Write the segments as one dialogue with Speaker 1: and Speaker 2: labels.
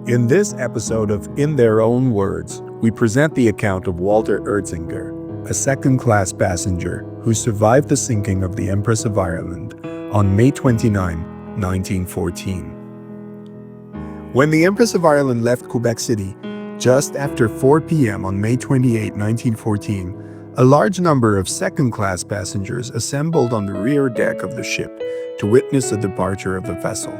Speaker 1: In this episode of In Their Own Words, we present the account of Walter Erzinger, a second-class passenger who survived the sinking of the Empress of Ireland on May 29, 1914. When the Empress of Ireland left Quebec City, just after 4 p.m. on May 28, 1914, a large number of second-class passengers assembled on the rear deck of the ship to witness the departure of the vessel.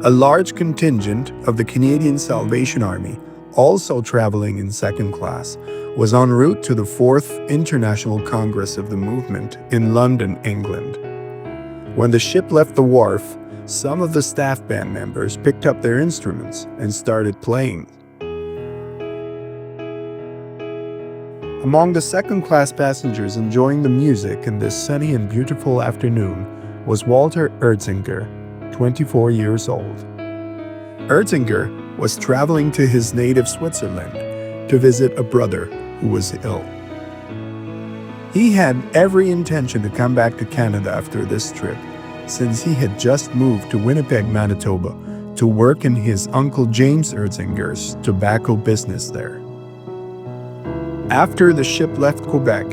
Speaker 1: A large contingent of the Canadian Salvation Army, also traveling in second class, was en route to the 4th International Congress of the Movement in London, England. When the ship left the wharf, some of the staff band members picked up their instruments and started playing. Among the second-class passengers enjoying the music in this sunny and beautiful afternoon was Walter Erzinger, 24 years old. Erzinger was traveling to his native Switzerland to visit a brother who was ill. He had every intention to come back to Canada after this trip, since he had just moved to Winnipeg, Manitoba, to work in his uncle James Erzinger's tobacco business there. After the ship left Quebec,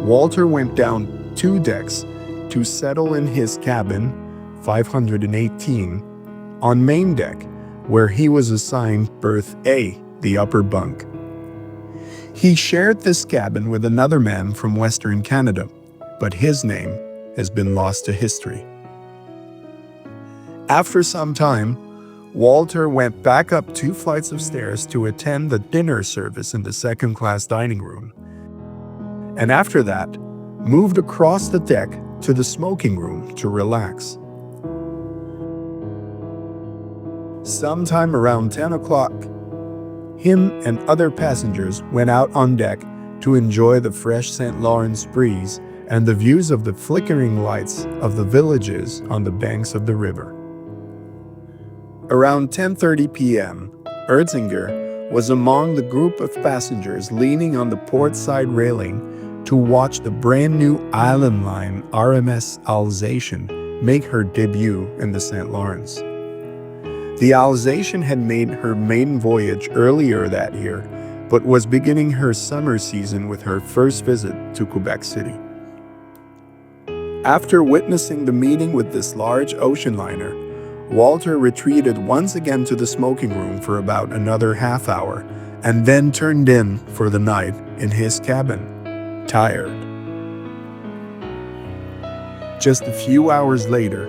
Speaker 1: Walter went down 2 decks to settle in his cabin 518 on main deck, where he was assigned berth A, the upper bunk. He shared this cabin with another man from Western Canada, but his name has been lost to history. After some time, Walter went back up 2 flights of stairs to attend the dinner service in the second-class dining room, and after that, moved across the deck to the smoking room to relax. Sometime around 10 o'clock, him and other passengers went out on deck to enjoy the fresh St. Lawrence breeze and the views of the flickering lights of the villages on the banks of the river. Around 10:30 p.m., Erzinger was among the group of passengers leaning on the port side railing to watch the brand new Island Line RMS Alsatian make her debut in the St. Lawrence. The Alsatian had made her maiden voyage earlier that year, but was beginning her summer season with her first visit to Quebec City. After witnessing the meeting with this large ocean liner, Walter retreated once again to the smoking room for about another half hour, and then turned in for the night in his cabin, tired. Just a few hours later,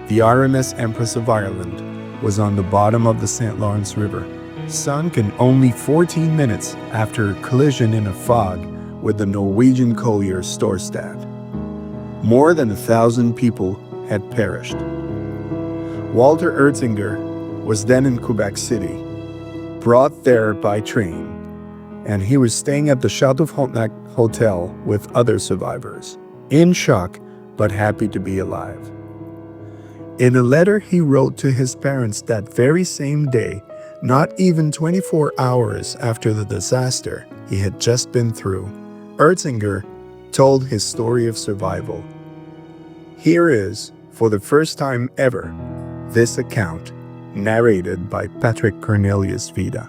Speaker 1: the RMS Empress of Ireland was on the bottom of the St. Lawrence River, sunk in only 14 minutes after a collision in a fog with the Norwegian collier Storstad. More than 1,000 people had perished. Walter Erzinger was then in Quebec City, brought there by train, and he was staying at the Chateau Frontenac Hotel with other survivors, in shock but happy to be alive. In a letter he wrote to his parents that very same day, not even 24 hours after the disaster he had just been through, Erzinger told his story of survival. Here is, for the first time ever, this account, narrated by Patrick Cornelius Vida.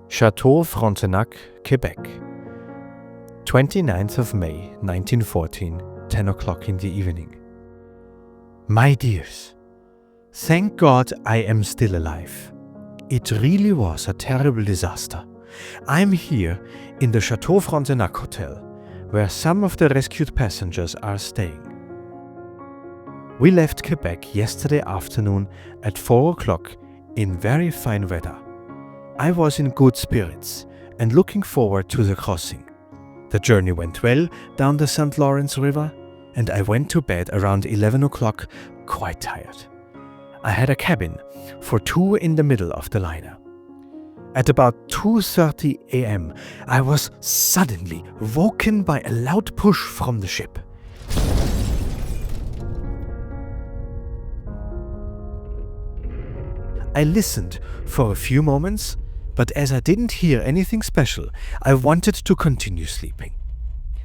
Speaker 2: Chateau Frontenac, Quebec. 29th of May, 1914, 10 o'clock in the evening. My dears, thank God I am still alive. It really was a terrible disaster. I'm here in the Chateau Frontenac Hotel, where some of the rescued passengers are staying. We left Quebec yesterday afternoon at 4 o'clock in very fine weather. I was in good spirits and looking forward to the crossing. The journey went well down the St. Lawrence River, and I went to bed around 11 o'clock, quite tired. I had a cabin for two in the middle of the liner. At about 2:30 a.m., I was suddenly woken by a loud push from the ship. I listened for a few moments, but as I didn't hear anything special, I wanted to continue sleeping.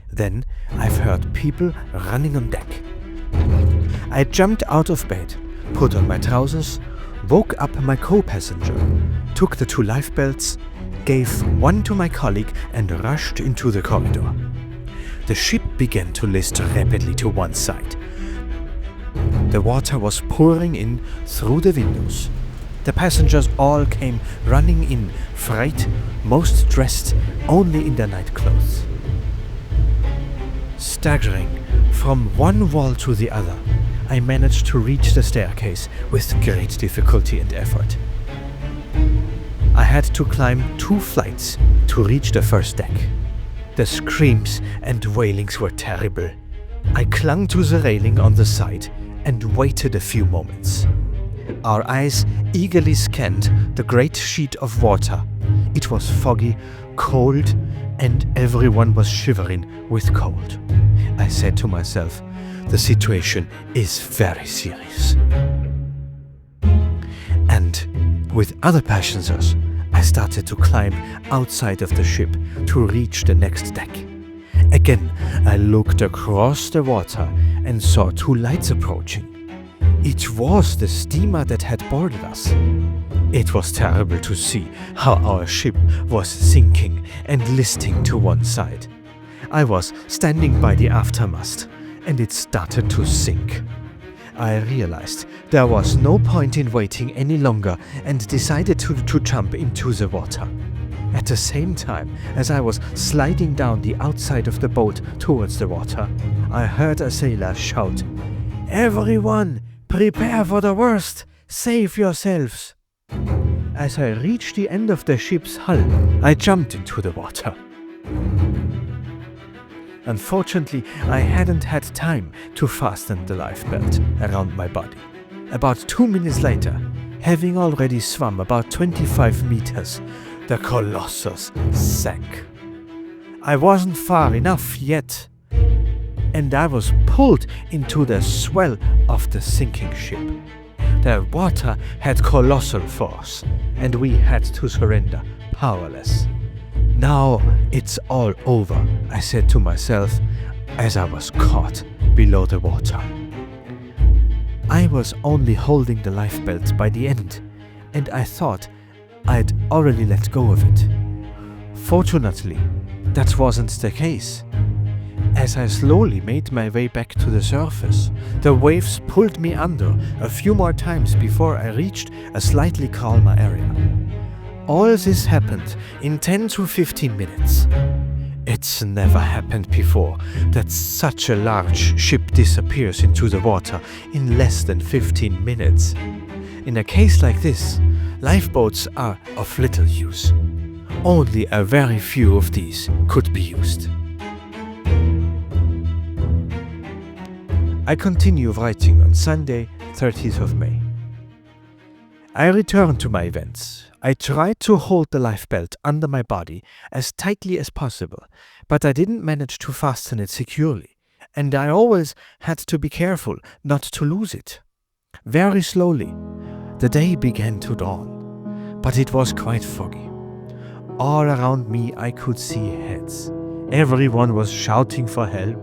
Speaker 2: Then I've heard people running on deck. I jumped out of bed, put on my trousers, woke up my co-passenger, took the two lifebelts, gave one to my colleague and rushed into the corridor. The ship began to list rapidly to one side. The water was pouring in through the windows. The passengers all came running in, fright, most dressed only in their night clothes. Staggering from one wall to the other, I managed to reach the staircase with great difficulty and effort. I had to climb 2 flights to reach the first deck. The screams and wailings were terrible. I clung to the railing on the side and waited a few moments. Our eyes eagerly scanned the great sheet of water. It was foggy, cold, and everyone was shivering with cold. I said to myself, the situation is very serious. And with other passengers, I started to climb outside of the ship to reach the next deck. Again, I looked across the water and saw 2 lights approaching. It was the steamer that had boarded us. It was terrible to see how our ship was sinking and listing to one side. I was standing by the aftermast, and it started to sink. I realized there was no point in waiting any longer and decided to jump into the water. At the same time as I was sliding down the outside of the boat towards the water, I heard a sailor shout, "Everyone, prepare for the worst! Save yourselves!" As I reached the end of the ship's hull, I jumped into the water. Unfortunately, I hadn't had time to fasten the lifebelt around my body. About 2 minutes later, having already swum about 25 meters, the Colossus sank. I wasn't far enough yet, and I was pulled into the swell of the sinking ship. The water had colossal force, and we had to surrender, powerless. Now it's all over, I said to myself as I was caught below the water. I was only holding the lifebelt by the end, and I thought I'd already let go of it. Fortunately, that wasn't the case. As I slowly made my way back to the surface, the waves pulled me under a few more times before I reached a slightly calmer area. All this happened in 10 to 15 minutes. It's never happened before that such a large ship disappears into the water in less than 15 minutes. In a case like this, lifeboats are of little use. Only a very few of these could be used. I continue writing on Sunday, 30th of May. I return to my events. I tried to hold the lifebelt under my body as tightly as possible, but I didn't manage to fasten it securely, and I always had to be careful not to lose it. Very slowly, the day began to dawn, but it was quite foggy. All around me I could see heads. Everyone was shouting for help,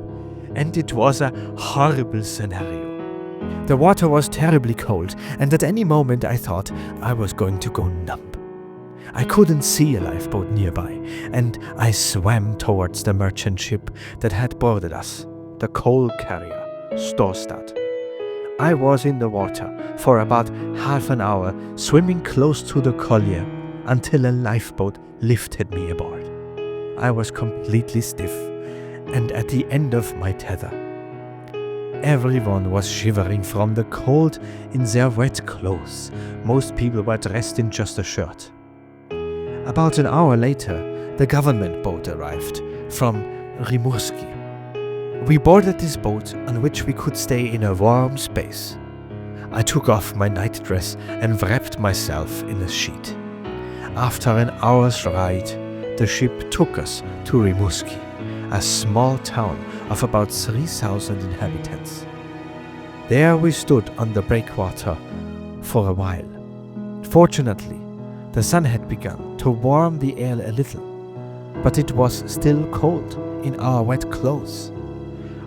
Speaker 2: and it was a horrible scenario. The water was terribly cold, and at any moment I thought I was going to go numb. I couldn't see a lifeboat nearby, and I swam towards the merchant ship that had boarded us, the coal carrier, Storstad. I was in the water for about half an hour, swimming close to the collier, until a lifeboat lifted me aboard. I was completely stiff and at the end of my tether. everyone was shivering from the cold in their wet clothes. Most people were dressed in just a shirt. About an hour later, the government boat arrived from Rimouski. We boarded this boat on which we could stay in a warm space. I took off my night dress and wrapped myself in a sheet. After an hour's ride, the ship took us to Rimouski, a small town of about 3,000 inhabitants. There we stood on the breakwater for a while. Fortunately, the sun had begun to warm the air a little, but it was still cold in our wet clothes.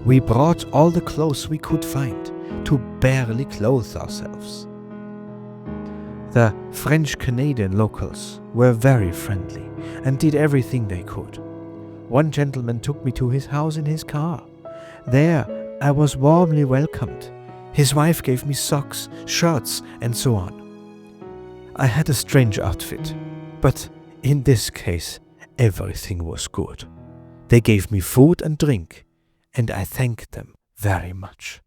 Speaker 2: We brought all the clothes we could find to barely clothe ourselves. The French-Canadian locals were very friendly and did everything they could. One gentleman took me to his house in his car. There I was warmly welcomed. His wife gave me socks, shirts, and so on. I had a strange outfit, but in this case everything was good. They gave me food and drink, and I thanked them very much.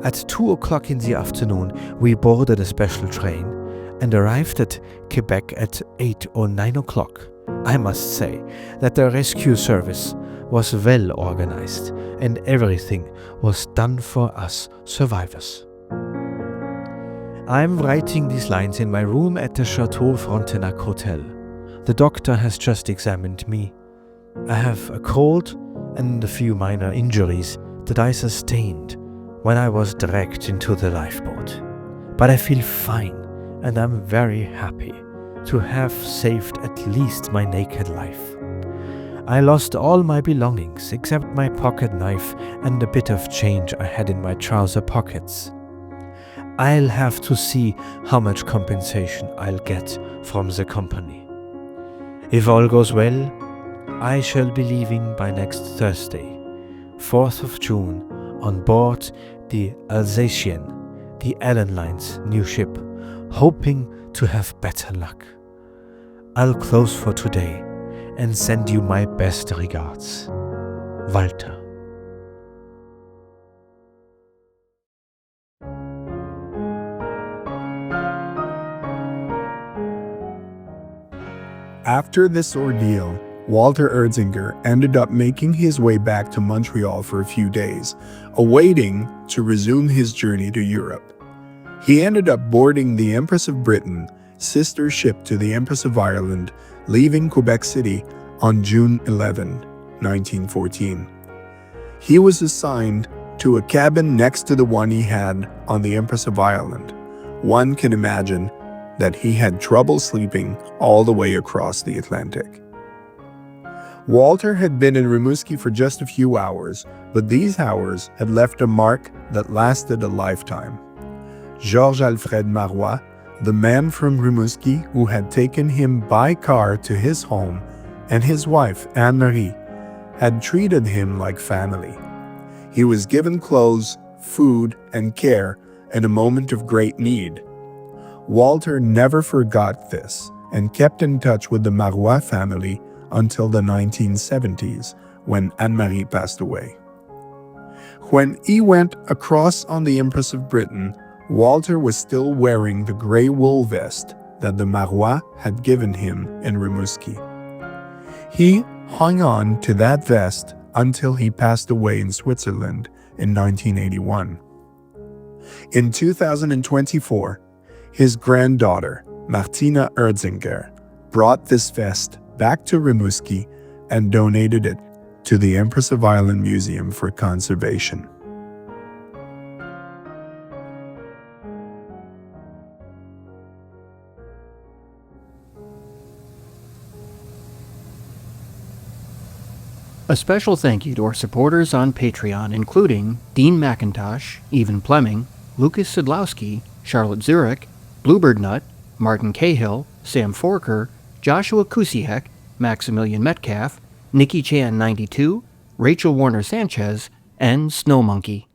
Speaker 2: At 2 o'clock in the afternoon, we boarded a special train and arrived at Quebec at 8 or 9 o'clock. I must say that the rescue service was well organized and everything was done for us survivors. I am writing these lines in my room at the Chateau Frontenac Hotel. The doctor has just examined me. I have a cold and a few minor injuries that I sustained when I was dragged into the lifeboat. But I feel fine and I'm very happy to have saved at least my naked life. I lost all my belongings except my pocket knife and a bit of change I had in my trouser pockets. I'll have to see how much compensation I'll get from the company. If all goes well, I shall be leaving by next Thursday, 4th of June, on board the Alsatian, the Allen Line's new ship, hoping to have better luck. I'll close for today and send you my best regards. Walter.
Speaker 1: After this ordeal, Walter Erzinger ended up making his way back to Montreal for a few days, awaiting to resume his journey to Europe. He ended up boarding the Empress of Britain, sister ship to the Empress of Ireland, leaving Quebec City on June 11, 1914. He was assigned to a cabin next to the one he had on the Empress of Ireland. One can imagine that he had trouble sleeping all the way across the Atlantic. Walter had been in Rimouski for just a few hours, but these hours had left a mark that lasted a lifetime. Georges Alfred Marois, the man from Rimouski who had taken him by car to his home, and his wife, Anne-Marie, had treated him like family. He was given clothes, food, and care in a moment of great need. Walter never forgot this and kept in touch with the Marois family until the 1970s, when Anne-Marie passed away. When he went across on the Empress of Britain, Walter was still wearing the gray wool vest that the Marois had given him in Rimouski. He hung on to that vest until he passed away in Switzerland in 1981. In 2024, his granddaughter, Martina Erzinger, brought this vest back to Rimouski and donated it to the Empress of Ireland Museum for conservation.
Speaker 3: A special thank you to our supporters on Patreon, including Dean McIntosh, Evan Plemming, Lucas Sidlowski, Charlotte Zurich, Bluebird Nut, Martin Cahill, Sam Forker, Joshua Kusiek, Maximilian Metcalf, Nikki Chan 92, Rachel Warner Sanchez, and Snow Monkey.